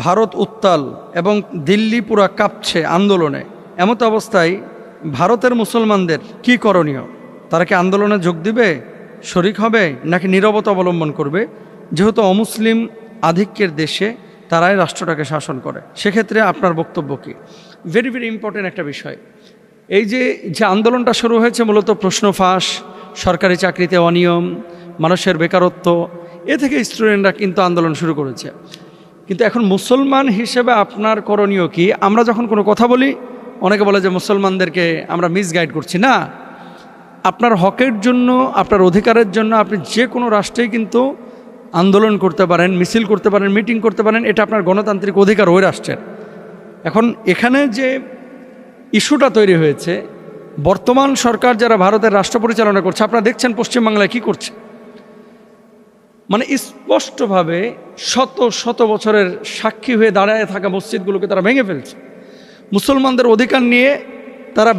ভারত উত্তাল এবং দিল্লি পুরা কাঁপছে আন্দোলনে। এমত অবস্থায় ভারতের মুসলমানদের কি করণীয়? তারা কি আন্দোলনে যোগ দিবে, শরিক হবে, নাকি নীরবতা অবলম্বন করবে? যেহেতু অমুসলিম আধিক্যের দেশে তারাই রাষ্ট্রটাকে শাসন করে, সেক্ষেত্রে আপনার বক্তব্য কি? ভেরি ভেরি ইম্পর্টেন্ট একটা বিষয়। এই যে আন্দোলনটা শুরু হয়েছে মূলত প্রশ্ন ফাঁস, সরকারি চাকরিতে অনিয়ম, মানুষের বেকারত্ব, এ থেকে স্টুডেন্টরা কিন্তু আন্দোলন শুরু করেছে। কিন্তু এখন মুসলমান হিসেবে আপনার করণীয় কি? আমরা যখন কোনো কথা বলি অনেকে বলে যে মুসলমানদেরকে আমরা মিসগাইড করছি। না, আপনার হকের জন্য, আপনার অধিকারের জন্য আপনি যে কোনো রাষ্ট্রেই কিন্তু আন্দোলন করতে পারেন, মিছিল করতে পারেন, মিটিং করতে পারেন, এটা আপনার গণতান্ত্রিক অধিকার ওই রাষ্ট্রের। এখন এখানে যে ইস্যুটা তৈরি হয়েছে, বর্তমান সরকার যারা ভারতের রাষ্ট্র পরিচালনা করছে, আপনারা দেখছেন পশ্চিমবাংলায় কি করছে। মানে স্পষ্টভাবে শত শত বছরের সাক্ষী হয়ে দাঁড়ায় থাকা মসজিদগুলোকে তারা ভেঙে ফেলছে। মুসলমানদের অধিকার নিয়ে তারা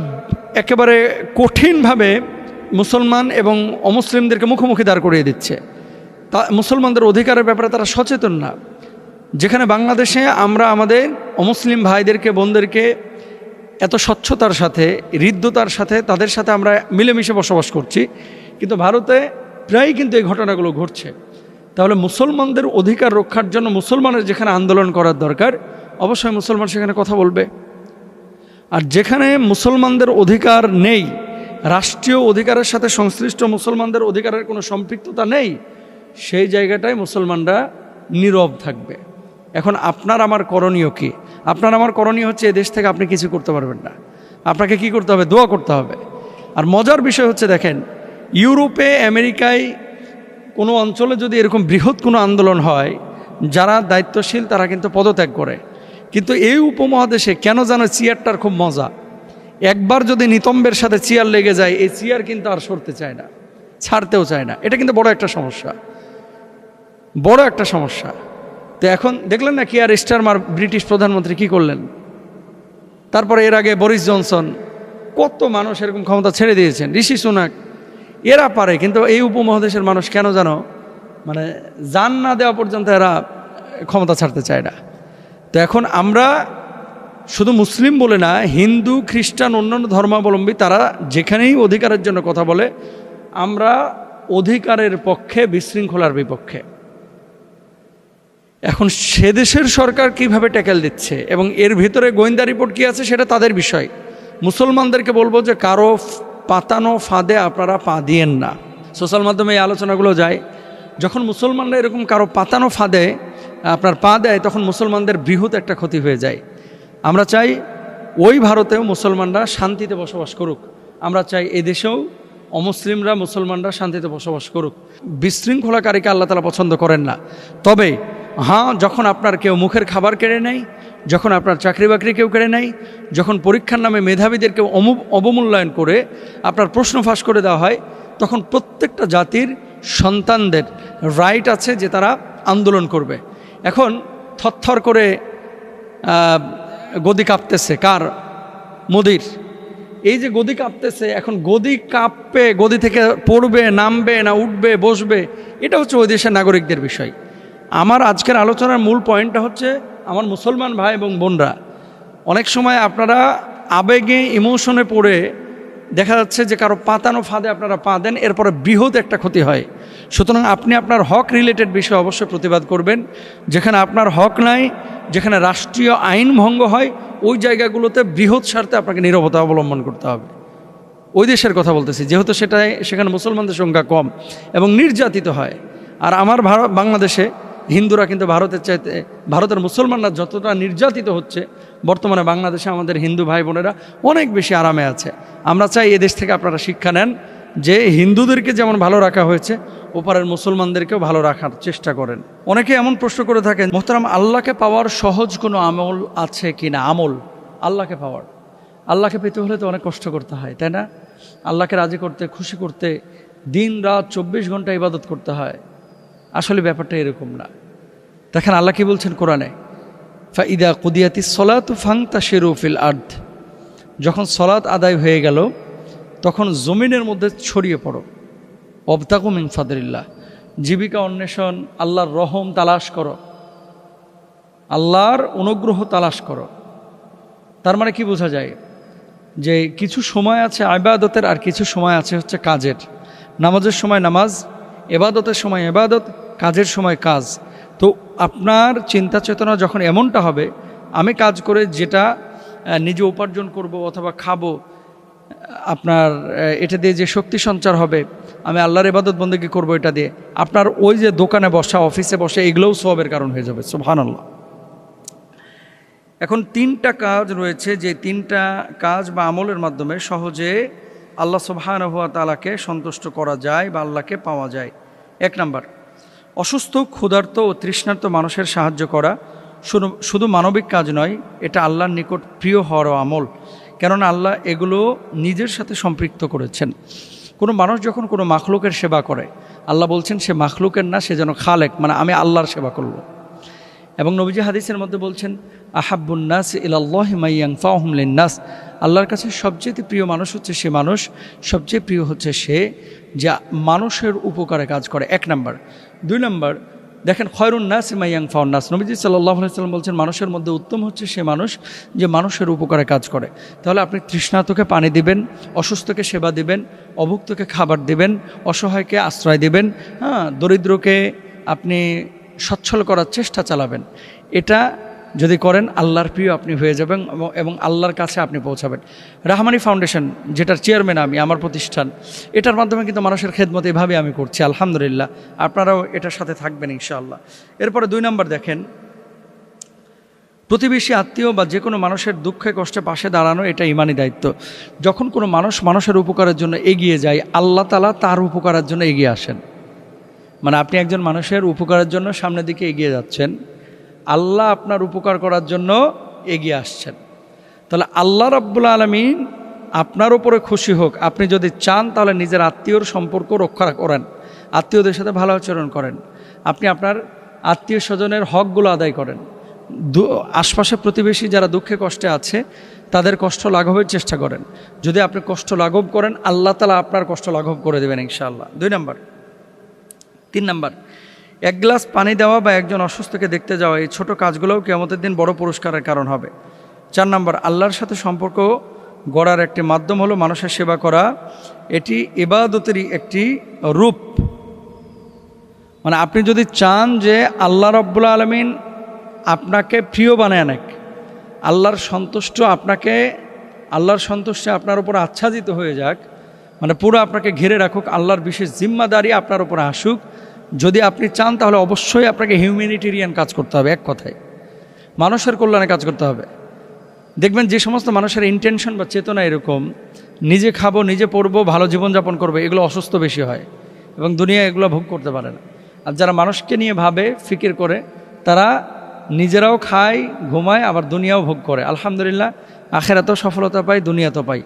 একেবারে কঠিনভাবে মুসলমান এবং অমুসলিমদেরকে মুখোমুখি দাঁড় করিয়ে দিচ্ছে। তা মুসলমানদের অধিকারের ব্যাপারে তারা সচেতন না। যেখানে বাংলাদেশে আমরা আমাদের অমুসলিম ভাইদেরকে, বোনদেরকে এত স্বচ্ছতার সাথে, হৃদ্যতার সাথে তাদের সাথে আমরা মিলেমিশে বসবাস করছি, কিন্তু ভারতে প্রায়ই কিন্তু এই ঘটনাগুলো ঘটছে। তাহলে মুসলমানদের অধিকার রক্ষার জন্য মুসলমানের যেখানে আন্দোলন করার দরকার, অবশ্যই মুসলমান সেখানে কথা বলবে। আর যেখানে মুসলমানদের অধিকার নেই, রাষ্ট্রীয় অধিকারের সাথে সংশ্লিষ্ট মুসলমানদের অধিকারের কোনো সম্পৃক্ততা নেই, সেই জায়গাটায় মুসলমানরা নীরব থাকবে। এখন আপনার আমার করণীয় কি? আপনার আমার করণীয় হচ্ছে, এ দেশ থেকে আপনি কিছু করতে পারবেন না। আপনাকে কি করতে হবে? দোয়া করতে হবে। আর মজার বিষয় হচ্ছে, দেখেন, ইউরোপে, আমেরিকায় কোনো অঞ্চলে যদি এরকম বৃহৎ কোনো আন্দোলন হয়, যারা দায়িত্বশীল তারা কিন্তু পদত্যাগ করে। কিন্তু এই উপমহাদেশে কেন যেন চেয়ারটার খুব মজা। একবার যদি নিতম্বের সাথে চেয়ার লেগে যায়, এই চেয়ার কিন্তু আর সরতে চায় না, ছাড়তেও চায় না। এটা কিন্তু বড় একটা সমস্যা, বড় একটা সমস্যা। তো এখন দেখলেন না কিয়ার স্টারমার ব্রিটিশ প্রধানমন্ত্রী কি করলেন? তারপরে এর আগে বরিস জনসন, কত মানুষ এরকম ক্ষমতা ছেড়ে দিয়েছেন, ঋষি সুনাক, এরা পারে। কিন্তু এই উপমহাদেশের মানুষ কেন যেন মানে জান না দেওয়া পর্যন্ত এরা ক্ষমতা ছাড়তে চায় না। তো এখন আমরা শুধু মুসলিম বলে না, হিন্দু, খ্রিস্টান, অন্যান্য ধর্মাবলম্বী তারা যেখানেই অধিকারের জন্য কথা বলে, আমরা অধিকারের পক্ষে, বিশৃঙ্খলার বিপক্ষে। এখন সে দেশের সরকার কিভাবে ট্যাকেল দিচ্ছে এবং এর ভিতরে গোয়েন্দা রিপোর্ট কি আছে সেটা তাদের বিষয়। মুসলমানদেরকে বলবো যে কারো পাতানো ফাঁদে আপনারা পা দিয়েন না। সোশ্যাল মাধ্যমে এই আলোচনাগুলো যায়, যখন মুসলমানরা এরকম কারো পাতানো ফাঁদে আপনার পা দেয়, তখন মুসলমানদের বৃহৎ একটা ক্ষতি হয়ে যায়। আমরা চাই ওই ভারতেও মুসলমানরা শান্তিতে বসবাস করুক। আমরা চাই এদেশেও অমুসলিমরা, মুসলমানরা শান্তিতে বসবাস করুক। বিশৃঙ্খলাকারীকে আল্লাহ তাআলা পছন্দ করেন না। তবে হ্যাঁ, যখন আপনার কেউ মুখের খাবার কেড়ে নেয়, যখন আপনার চাকরি বাকরি কেউ কেড়ে নেয়, যখন পরীক্ষার নামে মেধাবীদেরকে অবমূল্যায়ন করে আপনার প্রশ্ন ফাঁস করে দেওয়া হয়, তখন প্রত্যেকটা জাতির সন্তানদের রাইট আছে যে তারা আন্দোলন করবে। এখন থরথর করে গদি কাঁপতেছে কার? মোদির। এই যে গদি কাঁপতেছে, এখন গদি কাঁপবে, গদি থেকে পড়বে, নামবে না উঠবে, বসবে, এটা হচ্ছে ওই দেশের নাগরিকদের বিষয়। আমার আজকের আলোচনার মূল পয়েন্টটা হচ্ছে, আমার মুসলমান ভাই এবং বোনরা, অনেক সময় আপনারা আবেগে, ইমোশনে পড়ে দেখা যাচ্ছে যে কারো পাতানো ফাঁদে আপনারা পা দেন, এরপরে বৃহৎ একটা ক্ষতি হয়। সুতরাং আপনি আপনার হক রিলেটেড বিষয় অবশ্যই প্রতিবাদ করবেন। যেখানে আপনার হক নাই, যেখানে রাষ্ট্রীয় আইন ভঙ্গ হয়, ওই জায়গাগুলোতে বৃহৎ স্বার্থে আপনাকে নীরবতা অবলম্বন করতে হবে। ওই দেশের কথা বলতেছি, যেহেতু সেখানে মুসলমানদের সংখ্যা কম এবং নির্যাতিত হয়। আর আমার বাংলাদেশে হিন্দুরা কিন্তু ভারতের মুসলমানরা যতটা নির্যাতিত হচ্ছে, বর্তমানে বাংলাদেশে আমাদের হিন্দু ভাই বোনেরা অনেক বেশি আরামে আছে। আমরা চাই এদেশ থেকে আপনারা শিক্ষা নেন যে হিন্দুদেরকে যেমন ভালো রাখা হয়েছে, ওপারের মুসলমানদেরকেও ভালো রাখার চেষ্টা করেন। অনেকে এমন প্রশ্ন করে থাকেন, মোহতারাম, আল্লাহকে পাওয়ার সহজ কোনো আমল আছে কি না? আমল, আল্লাহকে পাওয়ার, আল্লাহকে পেতে হলে তো অনেক কষ্ট করতে হয়, তাই না? আল্লাহকে রাজি করতে, খুশি করতে দিন রাত 24 ঘন্টা ইবাদত করতে হয়। আসলে ব্যাপারটা এরকম না। দেখেন আল্লাহ কি বলছেন কোরআনে, ফাইদা কুদিয়াতিস সলাতু ফান্তাশিরু ফিল আরদ, যখন সলাত আদায় হয়ে গেল তখন জমিনের মধ্যে ছড়িয়ে পড়ো, ওয়াবতাগু মিন ফাদলিল্লাহ, জীবিকা অন্বেষণ, আল্লাহর রহম তালাশ করো। আল্লাহর অনুগ্রহ তালাশ করো। তার মানে কি বোঝা যায়? যে কিছু সময় আছে ইবাদতের, আর কিছু সময় আছে হচ্ছে কাজের। নামাজের সময় নামাজ, ইবাদতের সময় ইবাদত, কাজের সময় কাজ। তো আপনার চিন্তা চেতনা যখন এমনটা হবে, আমি কাজ করে যেটা নিজে উপার্জন করব অথবা খাবো, আপনার এটা দিয়ে যে শক্তি সঞ্চার হবে, আমি আল্লাহর ইবাদত বন্দেগী করব এটা দিয়ে, আপনার ওই যে দোকানে বসা, অফিসে বসে, এগুলোও সওয়াবের কারণ হয়ে যাবে। সুবহানাল্লাহ। এখন 3টা কাজ রয়েছে, যে 3টা কাজ বা আমলের মাধ্যমে সহজে আল্লাহ সুবহানাহু ওয়া তাআলাকে সন্তুষ্ট করা যায় বা আল্লাহকে পাওয়া যায়। 1 নাম্বার, অসুস্থ, ক্ষুধার্ত ও তৃষ্ণার্ত মানুষের সাহায্য করা। শুধু মানবিক কাজ নয়, এটা আল্লাহর নিকট প্রিয় হওয়ার আমল, কেননা আল্লাহ এগুলো নিজের সাথে সম্পৃক্ত করেছেন। কোনো মানুষ যখন কোনো মাখলুকের সেবা করে, আল্লাহ বলছেন সে মাখলুকের না, সে যেন খালেক, মানে আমি আল্লাহর সেবা করব। এবং নবীজি হাদিসের মধ্যে বলছেন, আহাব্বুন নাস ইলাল্লাহি মান ইয়ানফাউহুম লিন-নাস, আল্লাহর কাছে সবচেয়ে প্রিয় মানুষ হচ্ছে সে মানুষ, সবচেয়ে প্রিয় হচ্ছে সে যা মানুষের উপকারে কাজ করে। 1 নাম্বার। 2 নাম্বার, দেখেন, খয়রুন নাস মান ইয়ানফাউন নাস, নবীজি সাল্লাল্লাহু আলাইহি ওয়াসাল্লাম বলছেন মানুষের মধ্যে উত্তম হচ্ছে সে মানুষ যে মানুষের উপকারে কাজ করে। তাহলে আপনি তৃষ্ণার্তকে পানি দিবেন, অসুস্থকে সেবা দিবেন, অভুক্তকে খাবার দিবেন, অসহায়কে আশ্রয় দিবেন, দরিদ্রকে আপনি সচ্ছল করার চেষ্টা চালাবেন। এটা যদি করেন আল্লাহর প্রিয় আপনি হয়ে যাবেন এবং আল্লাহর কাছে আপনি পৌঁছাবেন। রাহমানি ফাউন্ডেশন, যেটার চেয়ারম্যান আমি, আমার প্রতিষ্ঠান, এটার মাধ্যমে কিন্তু মানুষের খেদমত এভাবে আমি করছি, আলহামদুলিল্লাহ। আপনারাও এটার সাথে থাকবেন ইনশাআল্লাহ। এরপরে 2 নাম্বার, দেখেন, প্রতিবেশী, আত্মীয় বা যে কোনো মানুষের দুঃখে কষ্টে পাশে দাঁড়ানো, এটা ইমানি দায়িত্ব। যখন কোনো মানুষ মানুষের উপকারের জন্য এগিয়ে যায়, আল্লাহ তাআলা তার উপকারের জন্য এগিয়ে আসেন। মানে আপনি একজন মানুষের উপকারের জন্য সামনের দিকে এগিয়ে যাচ্ছেন, আল্লাহ আপনার উপকার করার জন্য এগিয়ে আসছেন। তাহলে আল্লাহ রাব্বুল আলামিন আপনার উপরে খুশি হোক, আপনি যদি চান তাহলে নিজের আত্মীয়র সম্পর্ক রক্ষা করেন, আত্মীয়দের সাথে ভালো আচরণ করেন, আপনি আপনার আত্মীয় স্বজনের হকগুলো আদায় করেন, আশপাশে প্রতিবেশী যারা দুঃখে কষ্টে আছে তাদের কষ্ট লাঘবের চেষ্টা করেন। যদি আপনি কষ্ট লাঘব করেন, আল্লাহ তাআলা আপনার কষ্ট লাঘব করে দেবেন ইনশাআল্লাহ। 2 নাম্বার। 3 নাম্বার, 1 গ্লাস পানি দেওয়া বা একজন অসুস্থকে দেখতে যাওয়া, এই ছোট কাজগুলোও কিয়ামতের দিন বড় পুরস্কারের কারণ হবে। 4 নাম্বার, আল্লাহর সাথে সম্পর্ক গড়ার একটি মাধ্যম হলো মানুষের সেবা করা। এটি ইবাদতেরই একটি রূপ। মানে আপনি যদি চান যে আল্লাহ রাব্বুল আলামিন আপনাকে প্রিয় বানায় নেক, আল্লাহর সন্তুষ্ট আপনাকে, আল্লাহর সন্তুষ্টে আপনার উপর আচ্ছাদিত হয়ে যাক, মানে পুরো আপনাকে ঘিরে রাখুক, আল্লাহর বিশেষ জিম্মাদারি আপনার উপর আসুক, যদি আপনি চান তাহলে অবশ্যই আপনাকে হিউম্যানিটেরিয়ান কাজ করতে হবে। এক কথায় মানুষের কল্যাণে কাজ করতে হবে। দেখবেন যে সমস্ত মানুষের ইন্টেনশন বা চেতনা এরকম, নিজে খাবো, নিজে পড়বো, ভালো জীবনযাপন করবে, এগুলো অসুস্থ বেশি হয় এবং দুনিয়া এগুলো ভোগ করতে পারে না। আর যারা মানুষকে নিয়ে ভাবে, ফিকির করে, তারা নিজেরাও খায়, ঘুমায়, আবার দুনিয়াও ভোগ করে। আলহামদুলিল্লাহ, আখিরাতেও সফলতা পায়, দুনিয়াতেও পায়।